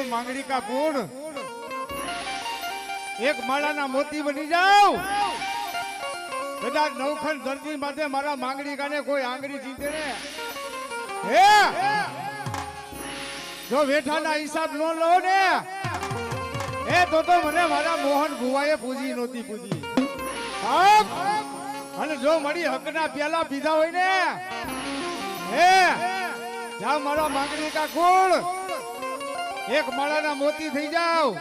માંગડી કા પૂર્ણ એક માળાના મોતી બની જાવ કદાચ નવખંડ ધરતી માથે મારા માંગડી કાને કોઈ આંગળી જીતે ને હે જો વેઠાના હિસાબ નો લો ને એ તો મને મારા મોહન ભુવાએ પૂજી નહોતી પૂજી અને જો મારી હકના પ્યાલા પીધા હોય ને હે જા મારા માંગણી કા કુળ એક માળાના મોતી થઈ જાવ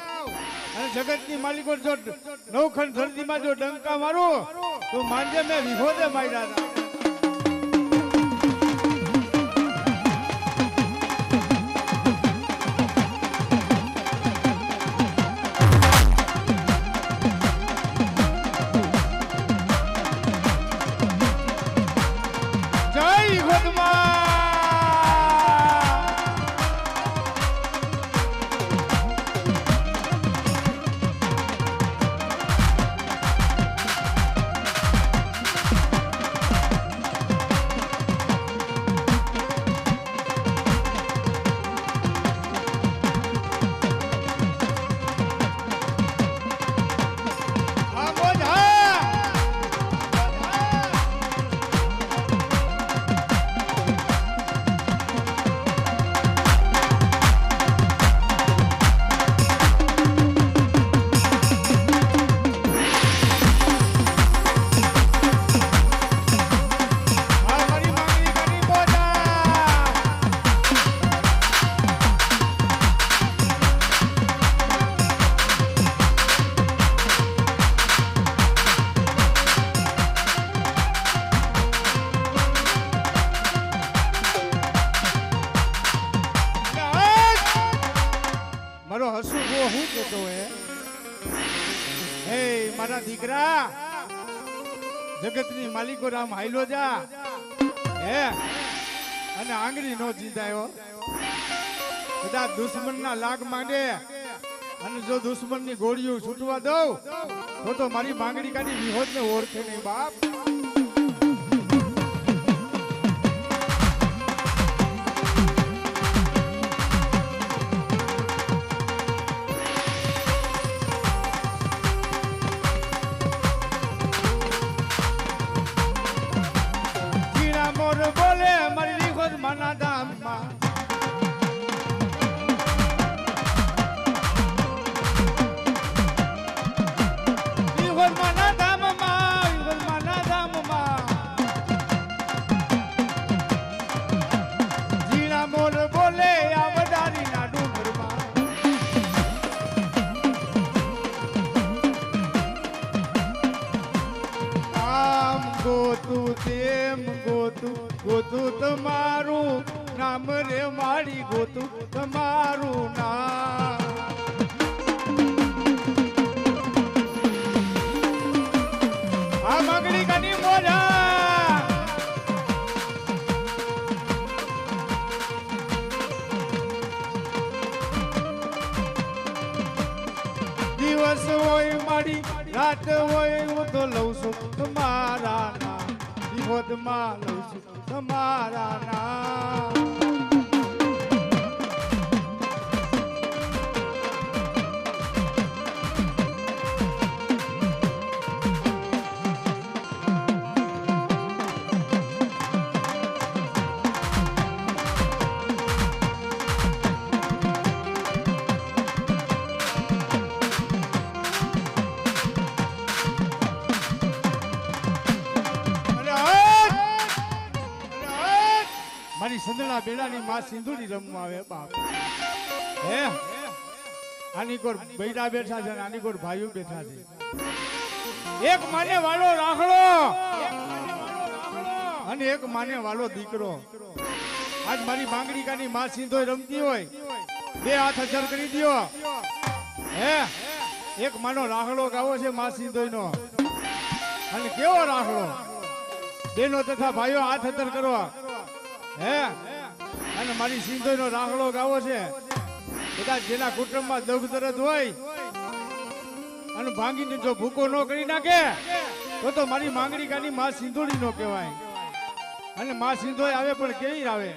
અને જગતની માલિકો જો નવખંડ ધરતીમાં જો ડંકા મારું તો માંજે મેં વિહોદે માર્યા હતા મારા દીકરા જગતની માલિકો રામ હાઈલો જા હે અને આંગળી નો જીતાયો કદાચ દુશ્મનના લાગ માંડે અને જો દુશ્મનની ગોળીઓ છૂટવા દઉં તો મારી માંગણી કાની વિહોદને ઓળખે નહીં બાપ ગોતું તમારું નામ રે મારી ગોતું તમારું નામ આ માંગણી કાની મોજા દિવસ હોય મારી રાત હોય હું તો લઉં છું તમારા નામ વિહોદમાં લઉં છું તમારા નામ મારી સંદલા બેડાની માં સિંધુડી રમવા આવે બાપ હે આની કોર બૈડા બેઠા છે આની કોર ભાઈઓ બેઠા છે એક માને વાળો રાખડો અને એક માને વાળો દીકરો આજ મારી માંગણી કાની માં સિંધોય રમતી હોય બે હાથ અસર કરી દયો હે એક માનો રાખડો ગાવો છે માં સિંધોય નો અને કેવો રાખડો બેનો તથા ભાઈઓ હાથ અસર કરો હે અને મારી સિંધોઈ નો રાખડો ગાવો છે કદાચ જેના કુટુંબમાં દગ દરદ હોય અને ભાંગીને જો ભૂકો ન કરી નાખે તો મારી માંગણી કાની માં સિંધોડી નો કહેવાય અને માં સિંધોઈ આવે પણ કેવી આવે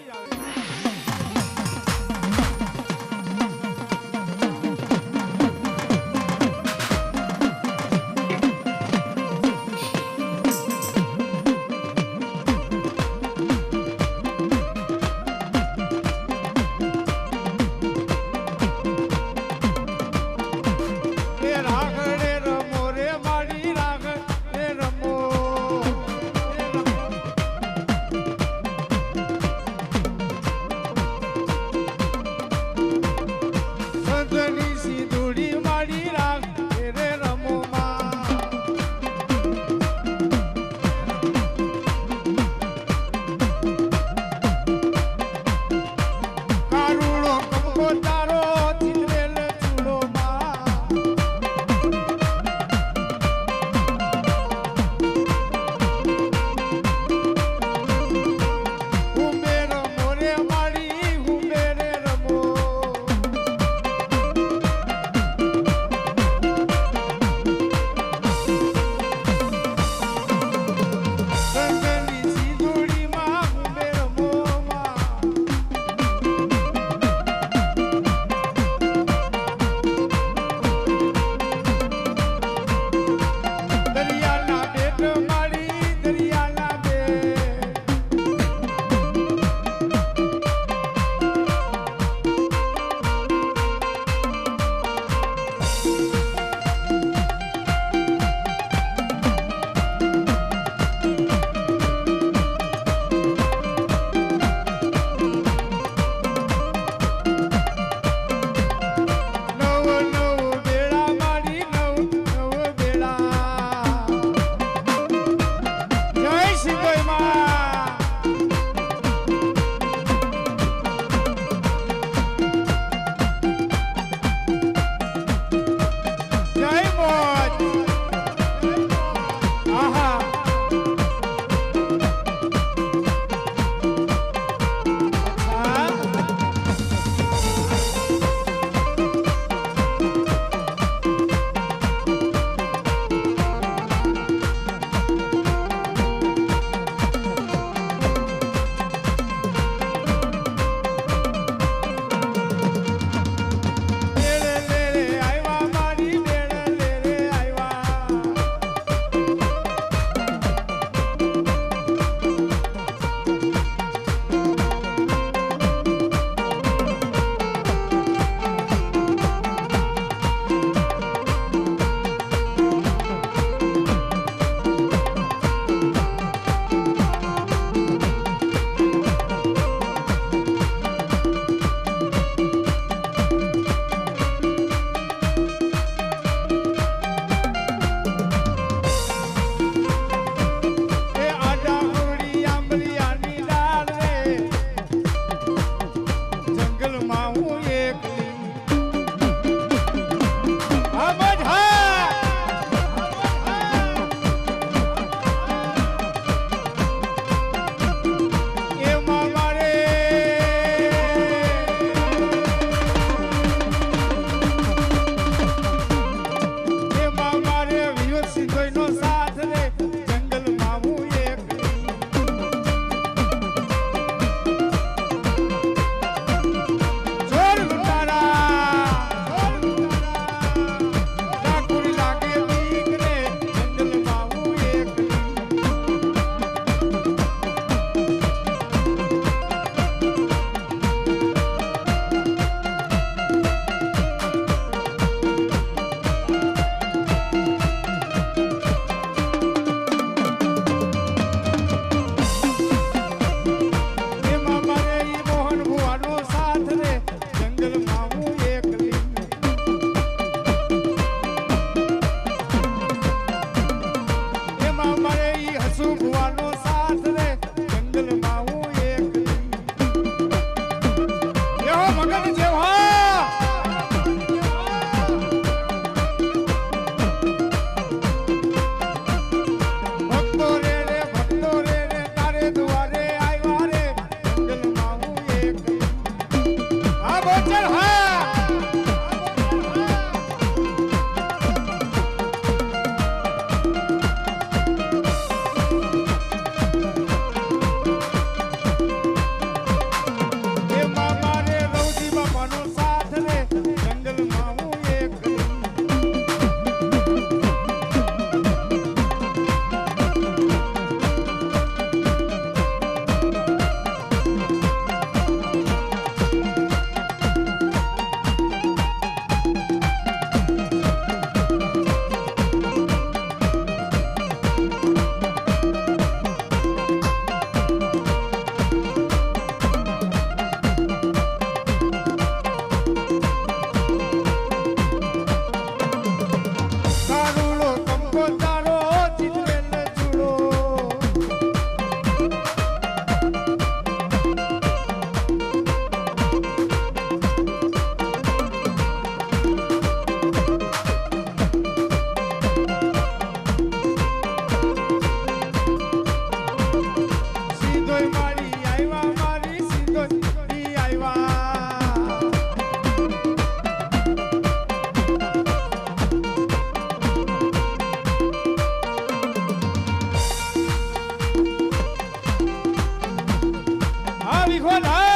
વિખોદ હા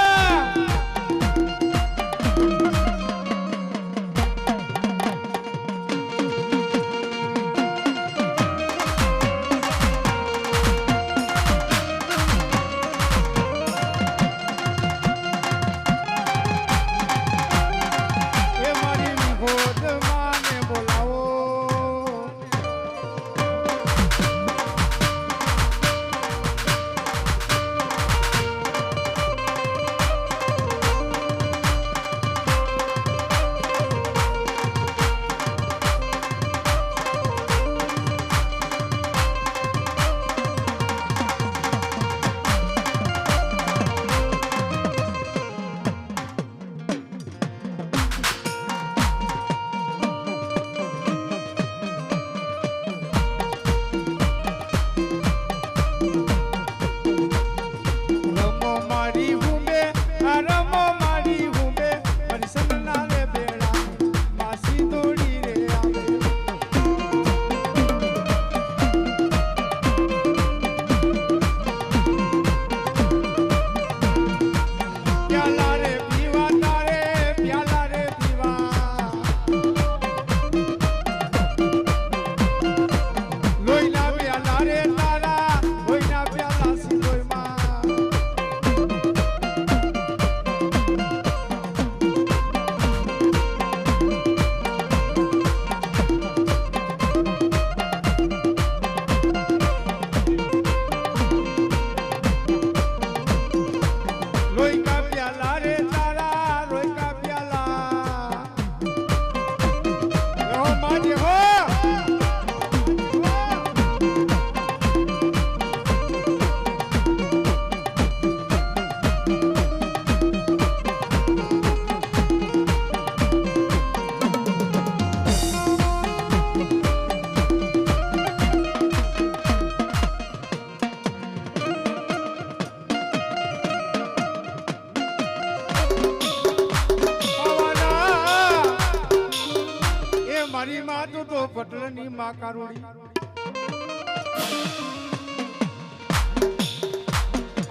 મારી માં તો પટલની માં કારુડી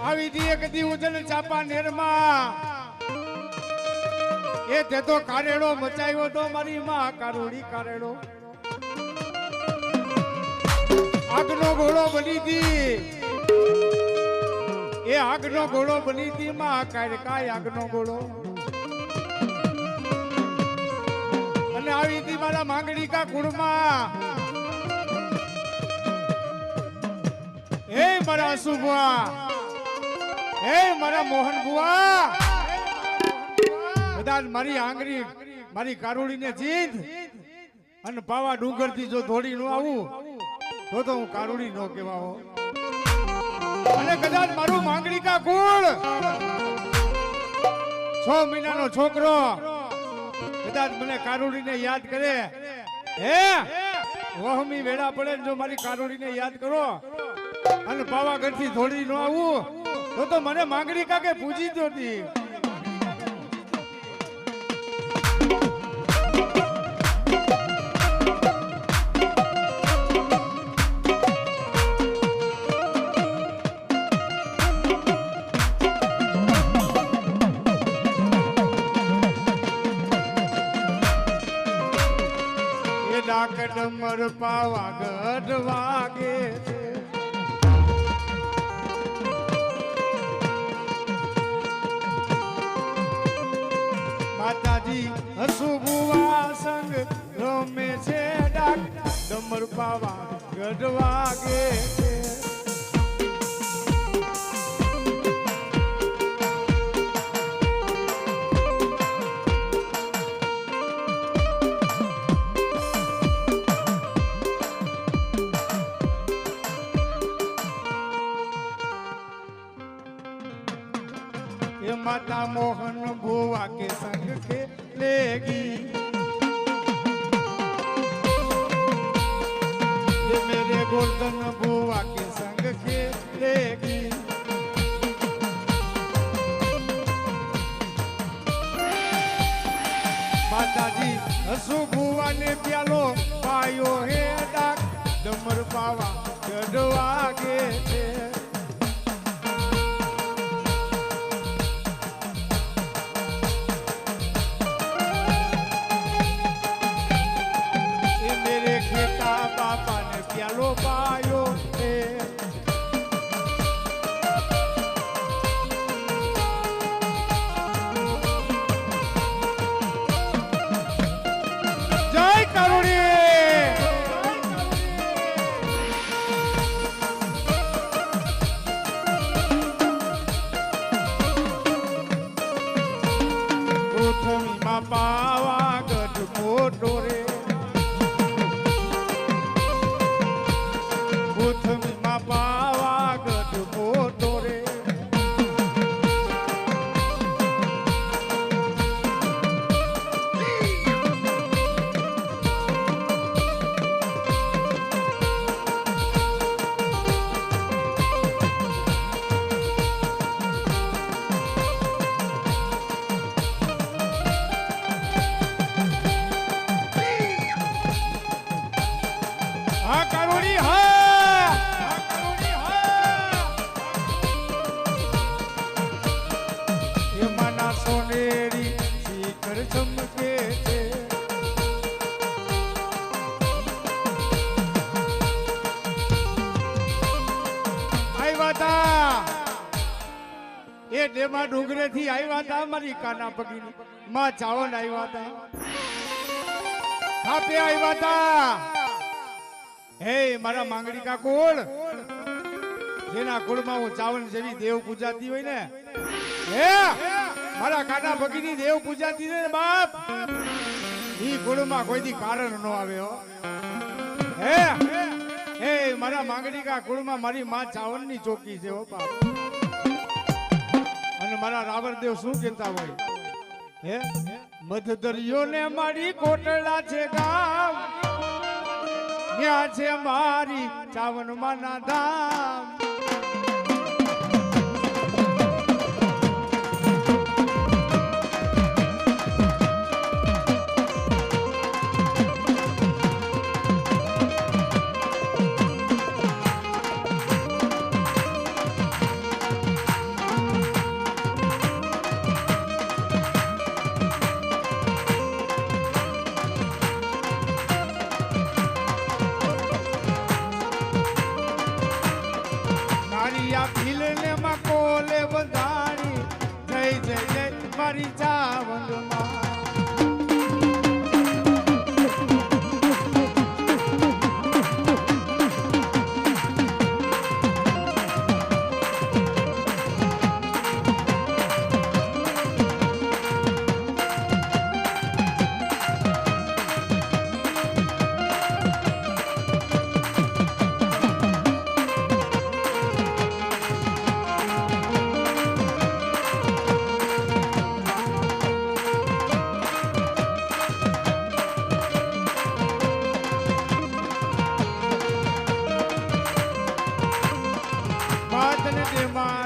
આવી દી એક દી ઉજલ ચાપા નેરમાં એ તે તો કારેડો મચાવ્યો તો મારી માં કારુડી કારેડો આગનો ઘોડો બની દી એ આગનો ઘોડો બની દી માં કાયકાય આગનો ઘોડો અને આવી હતી મારા માંગણી કા કુળમાં હે મારા સુબુઆ હે મારા મોહન બુઆ કદાચ મારી આંગળી મારી કારુડીને જીત અને પાવા ડુંગર થી જો દોડી નો આવું તો હું કારુડી નો કહેવાઓ અને કદાચ મારું માંગણી કા કુળ 6 મહિનાનો છોકરો કદાચ મને કારુડીને યાદ કરે હે વહમી વેડા પડે જો મારી કારુડીને યાદ કરો અને પાવાગઢ થી થોડી નો આવું તો મને માંગણી કાકે પૂજી જોતી ડમર પાવાગઢ વાગે છે માતાજી હસુબુવા સંગ રમે છે ડાક ડમર પાવાગઢ વાગે છે माता मोहन बुआ के संग खेलेगी ये मेरे गोल्डन बुआ के संग खेलेगी माताजी हसू बुआ ने प्यालो पायो है डाक डमर पावा गढ़वागे थे એ ડેમા ડુંગરે થી આવ્યા હતા મારી કાના પગીની માં ચાવન આવ્યા હતા થાપે આવ્યા હતા હે મારા માંગડી કા કુળ જેના કુળમાં હું ચાવન જેવી દેવ પૂજાતી હોય ને હે મારા કાના પગીની દેવ પૂજાતી ને બાપ ઈ કુળમાં કોઈ દી કારણ ન આવે હો હે હે મારા માંગડી કા કુળમાં મારી માં ચાવન ની ચોકી છે હો બાપ અને મારા રાવણદેવ શું કહેતા હોય હે મધદરિયો ને મારી કોટડા છે ગામ ત્યાં છે મારી ચાવન માના ધામ મારી ચાવન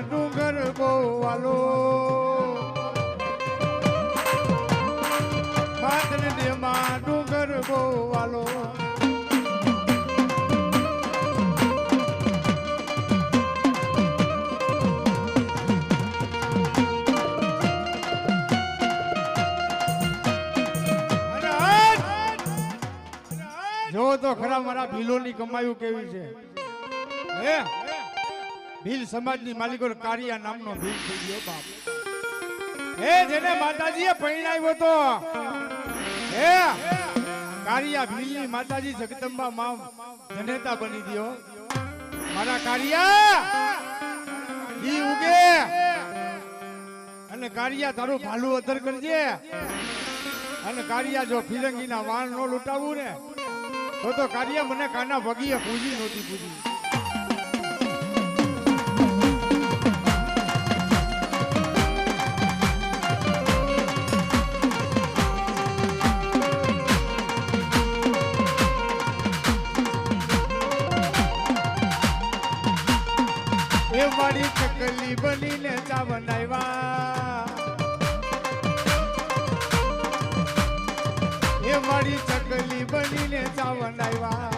ડુંગર ગોવાલો બાદને દેમાં ડુંગર ગોવાલો જો તો ખરા મારા ભીલોની કમાયું કેવી છે હે ભીલ સમાજની માલિકો કારિયા નામનો ભીલ થઈ ગયો બાપ હે જેને માતાજીએ પરણાવ્યો તો હે કારિયા ભીલની માતાજી જગદંબા માં જનેતા બની ગયો મારા કારિયા ઈ ઉગે અને કારિયા તારું ભાલું અધર કરજે અને કારિયા જો ફિરંગીના વાણ નો લૂંટાવું ને તો કારિયા મને કાના ભગીએ પૂજી નહોતી પૂજી એ મારી ચકલી બનીને ચાવન આવ્યા એ મારી ચકલી બનીને ચાવન આવ્યા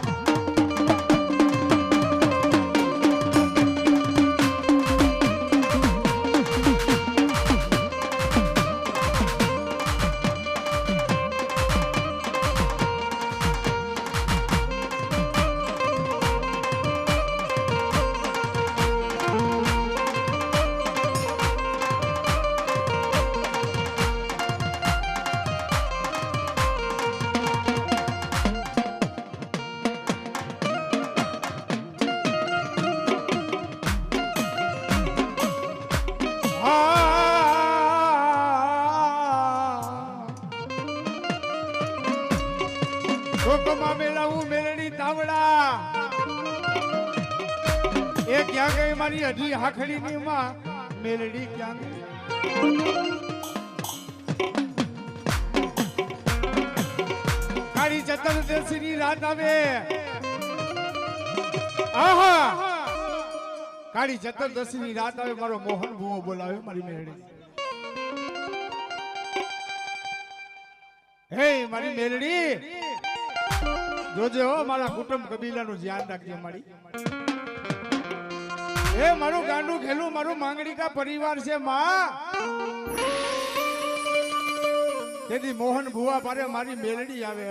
એ ક્યાં ગઈ મારી અઢી હાખડી ની માં મેલડી ક્યાં ગઈ કાળી ચતુર્દશી ની રાત આવે આહા કાળી ચતુર્દશી ની રાત આવે મારો મોહન ભૂવો બોલાવે મારી મેલડી હે મારી મેલડી જોજે હો મારા કુટુંબ કબીલાનું ધ્યાન રાખજે મારી એ મારું ગાંડું ખેલું મારું માંગડી કા પરિવાર છે માં તેથી મોહન ભુવા પારે મારી મેલડી આવે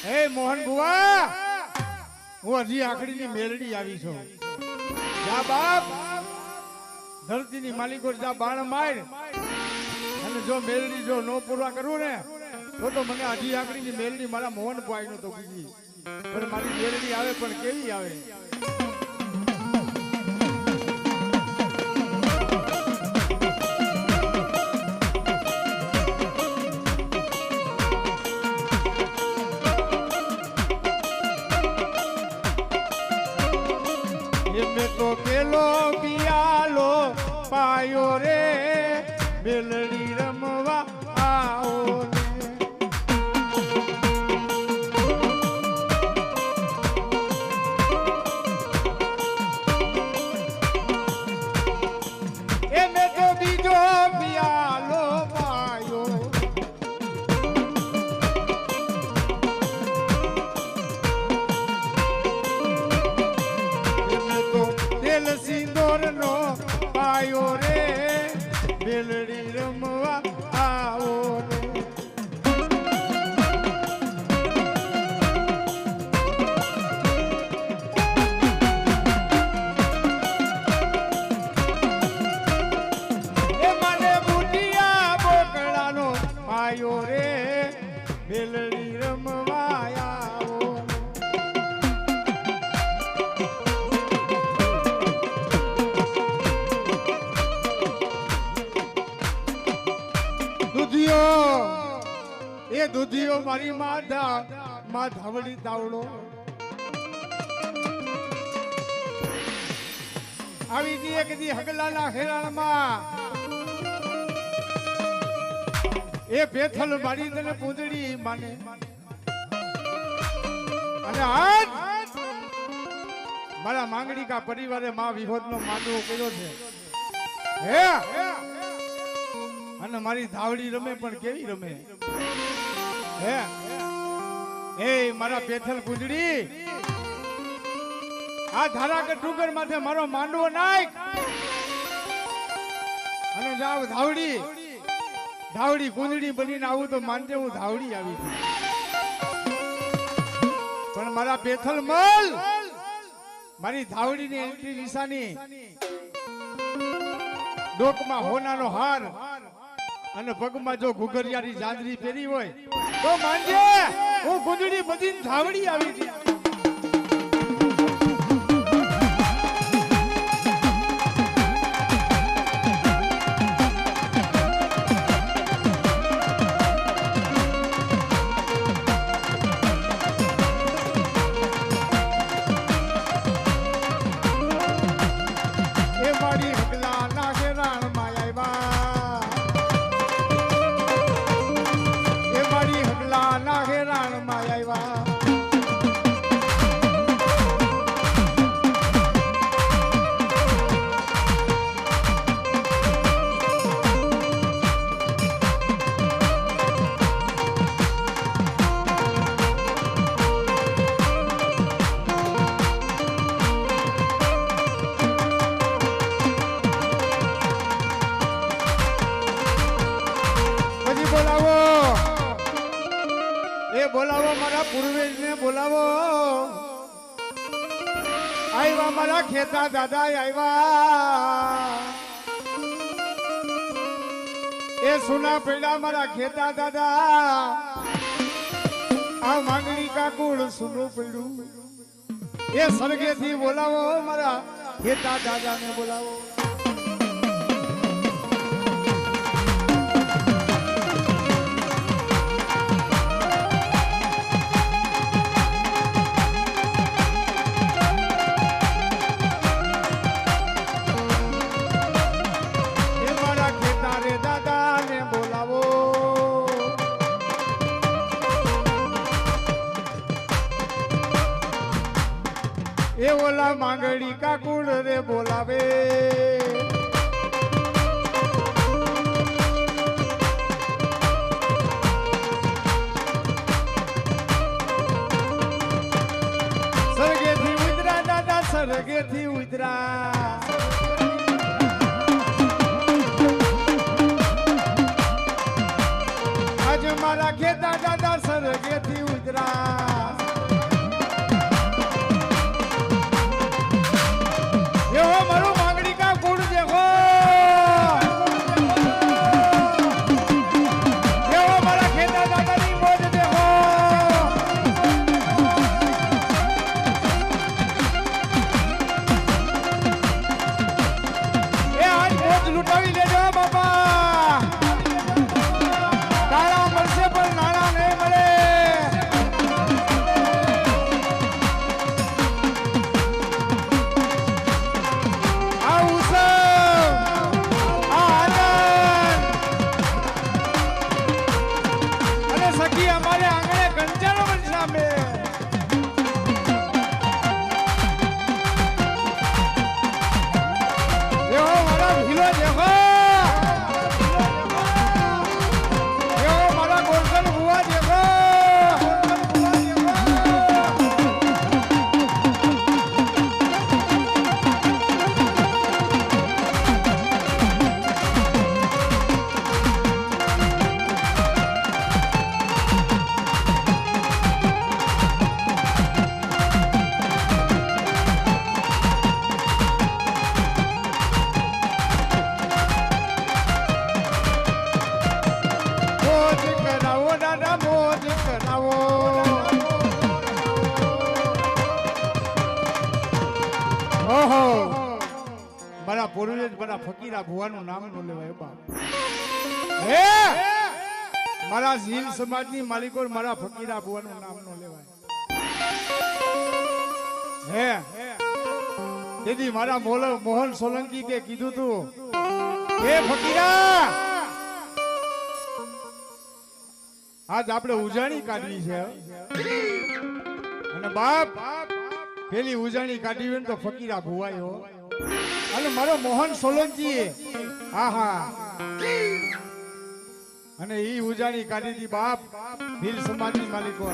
હે મોહન ભુવા હું હજી આખડી ની મેલડી આવી છું જા બાપ ધરતીની માલિકો જા બાણ માર અને જો મેલડી જો નો પૂરા કરું ને તો મને આજી આકડીની મેલડી મારા મોહન પાઈ નો તો બીજી પણ મારી મેલડી આવે પણ કેવી આવે તો પેલો પિયાલો પાયો રે મેલડી રમવા આવો એ મેં તો બીજો પિયાલો પાયો તેલ સિંદોર નો પાયો રે મેલડી રમવા આવો એ મને બુટિયા બોકડાનો પાયો રે મેલડી રમવા આવો એ દૂધિયો મારી માં ધાવડી તાવડો આવી દી એક દી હગલાના ખેરાણમાં એ બેથલ મારી તને પૂંદડી માને અને આજ મારા માંગણી કા પરિવારે માં વિહોદનો માંડવો કર્યો છે હે અને મારી ધાવડી રમે પણ કેવી રમે હે એ મારા પેથલ પૂંજડી આ ધારાગઢ ડુંગર માથે મારો માંડવો નાખ અને જાવ ધાવડી કુંજડી બનીને આવું તો માનજે હું ધાવડી આવી પણ મારા પેથલ મલ મારી ધાવડીની એન્ટ્રી નિશાની ડોકમાં હોનાનો હાર અને પગમાં જો ઘુઘરિયાની જાંજરી પહેરી હોય તો માનજે હું કુંજડી બધીને ધાવડી આવી હતી બોલાવો મારા પૂર્વજને બોલાવો આવ્યા મારા ખેતા દાદા આવ્યા એ સુના પડ્યા મારા ખેતા દાદા આ માંગણી કાકુડ સુનું પડ્યું એ સરગેથી બોલાવો મારા ખેતા દાદાને બોલાવો એ ઓલા માંગડી કાકુડ રે બોલાવે સરગેથી ઉતરા દાદા સરગેથી ઉતરા આજ મારા ખેતા દાદા સરગેથી ઉતરા મારું માંગણી કા ગુણ દેખો લૂંટાવી લેજો બાપા. નાણાં મળશે પણ નાણાં નહીં મળે. આ ઉત્સવ, આ આનંદ અને સખી અમારે આંગણે કંચાનો બનશે અમે. મારા પૂર્વજ મારા ફકીરા ભુવાનું નામ નો લેવાય બાપ. હે મારા ઝીલ સમાજની માલિકો મારા ફકીરા ભુવાનું નામ નો લેવાય. હે દીદી મારા મોહન સોલંકી કે કીધું તું હે ફકીરા આજ આપણે ઉજાણી કાઢવી છે અને બાપ પેલી ઉજાણી કાઢી હોય ને તો ફકીરા ભુવાયો અને મારો મોહન સોલંકી આહા અને ઈ ઉજાણી કાઢી હતી બાપ ભીલ સમાજની માલિકો.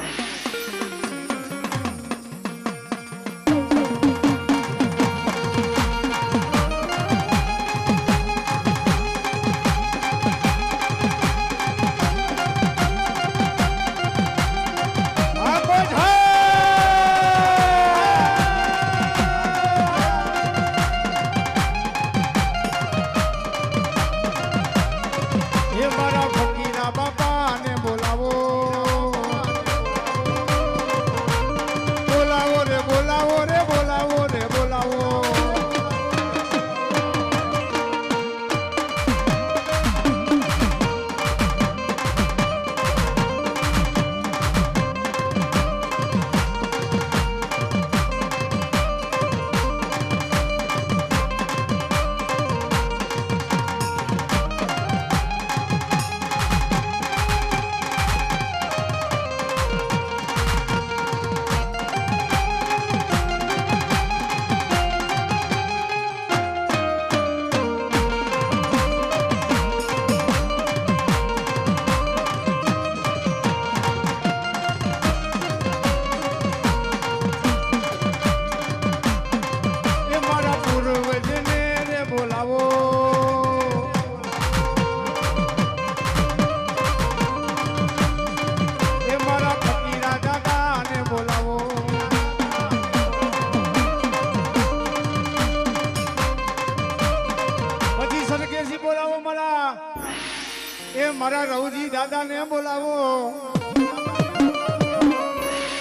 મારા રવજી દાદા ને બોલાવો.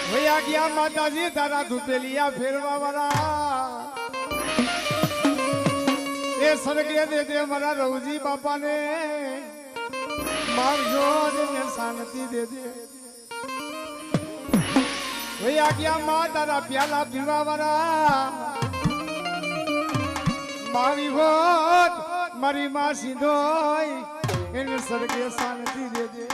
ભૈયા ગયા માતાજી તારા ધૂપેલિયા ફેરવા વાળા એ સરગે દે દે મારા રવજી બાપા ને મારજો ને શાંતિ દે દે. ભૈયા ગયા માં તારા પ્યાલા પીવા વાળા મારી હોત મારી માં સીધોય એને સરગે શાંતિ દે દે.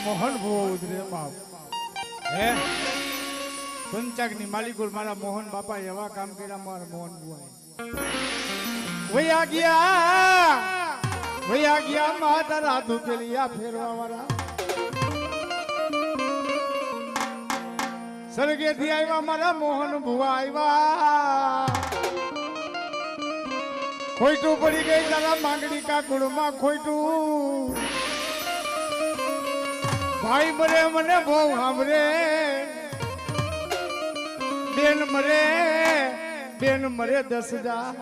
મોહન ભુવો ઉતરે બાપ હે પંચાકની માલિકુલ મારા મોહન બાપા એવા કામ કર્યા મારા મોહન ભુવાએ વયા ગયા માતા રાધુ પેલિયા ફેરવા વાળા સરગેથી આવ્યા મારા મોહન ભુવા આવ્યા ખોઈટું પડી ગઈ તારા માંગડી કાકુડમાં ખોઈટું ભાઈ મરે મને બહુ સાંભળે બેન મરે 10,000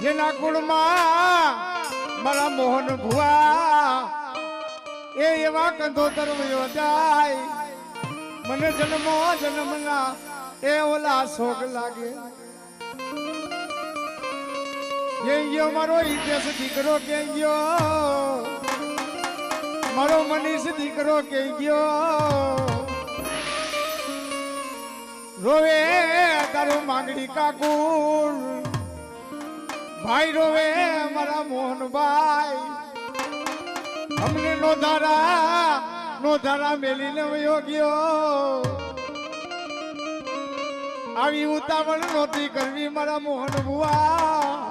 જેના કુળમાં મારા મોહન ભુવા એ એવા કંધોતર વયો જાય મને જન્મના એ ઓલા શોક લાગે કે ગયો મારો ઈટેસ દીકરો કે ગયો મારો મનીષ દીકરો કે ગયો રોવે તારો માંગડી કાકુલ ભાઈ રોવે મારા મોહનભાઈ અમને નો ધારા મેલીને વયો ગયો આવી ઉતાવળ નહોતી કરવી મારા મોહન ભુવા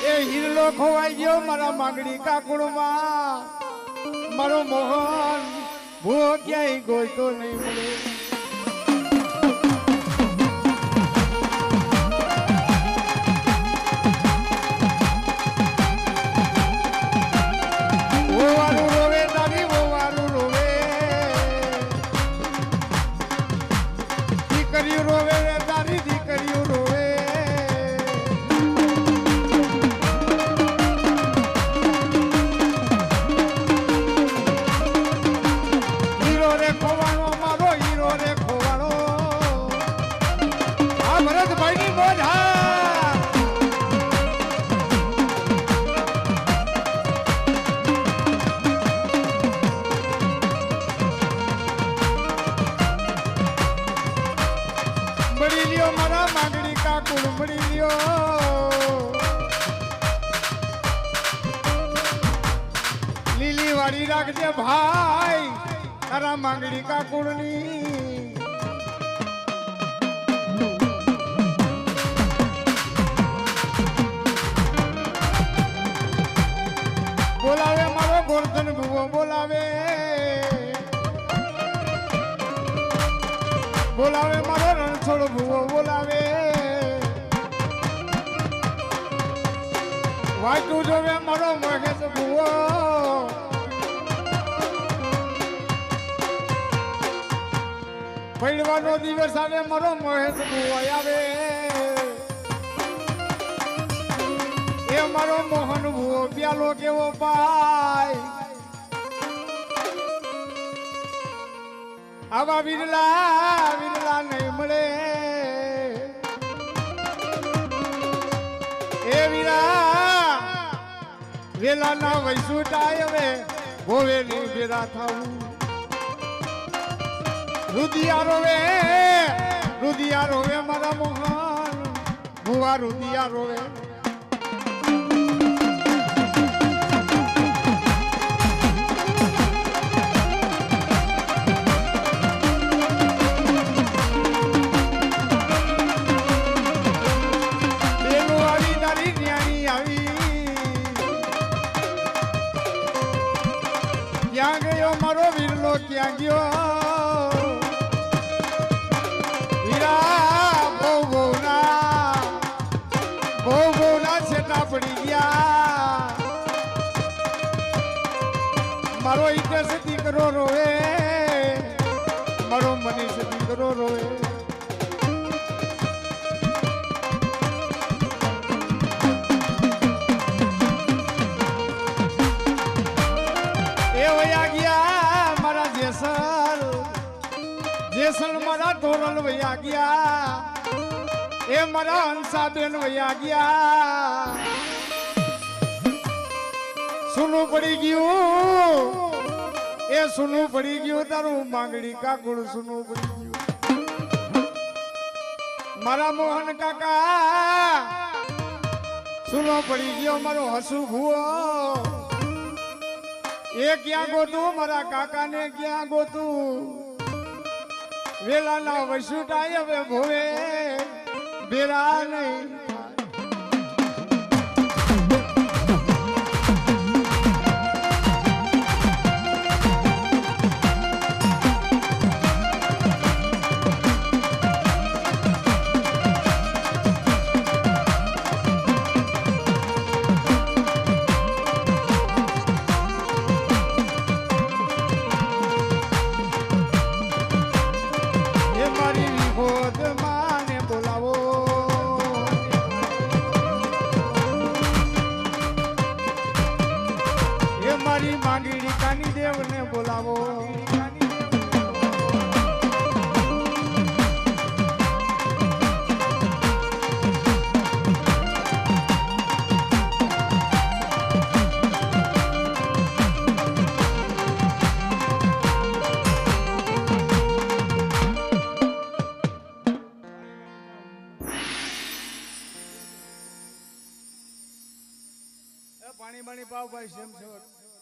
એ હિરલો ખોવાઈ ગયો મારા માંગડી કાકુડમાં મારો મોહન ભુવો ક્યાંય ગોઈતો નહીં મળે લીલી વાળી રાખજે ભાઈ તારા માંગડી કાકુડની બોલાવે મારો ગોરધન ભુવો બોલાવે મારો રણછોડ ભુવો બોલાવે વાટું જોવે મારો મહેશ ભુવો પડવાનો દિવસ આવે મારો મહેશ ભુવો આવે એ મારો મોહન ભુવો પ્યાલો કેવો પાય આવા વિરલા નહીં મળે એ વીરા વેલા ના વૈસુટાય હવે ભોવે ની ભેરા થાવું રુદિયા રોવે મારા મોહન ભુવા રુદિયા રોવે ક્યાં ગયો મારો વીરલો ક્યાં ગયો વીરા બહુ ના છેટા પડી ગયા મારો ઈટેસ દીકરો રોવે મારો મનીષ દીકરો રોવે જેસલ મારા ધોરલ વયા ગયા એ મારા હંસાબેન વયા ગયા સુનું પડી ગયું એ સુનું પડી ગયું તારું માંગડી કાકુડ સુનું પડી ગયું મારા મોહન કાકા સુનો પડી ગયો મારો હસુ ભુવો એ ક્યાં ગોતું મારા કાકાને ક્યાં ગોતું વેલાના વસુટાય હવે ભોવે બેરા નહીં મારી માંગીડી કાની દેવને બોલાવો પાણી પાવ ભાઈ સેમ છે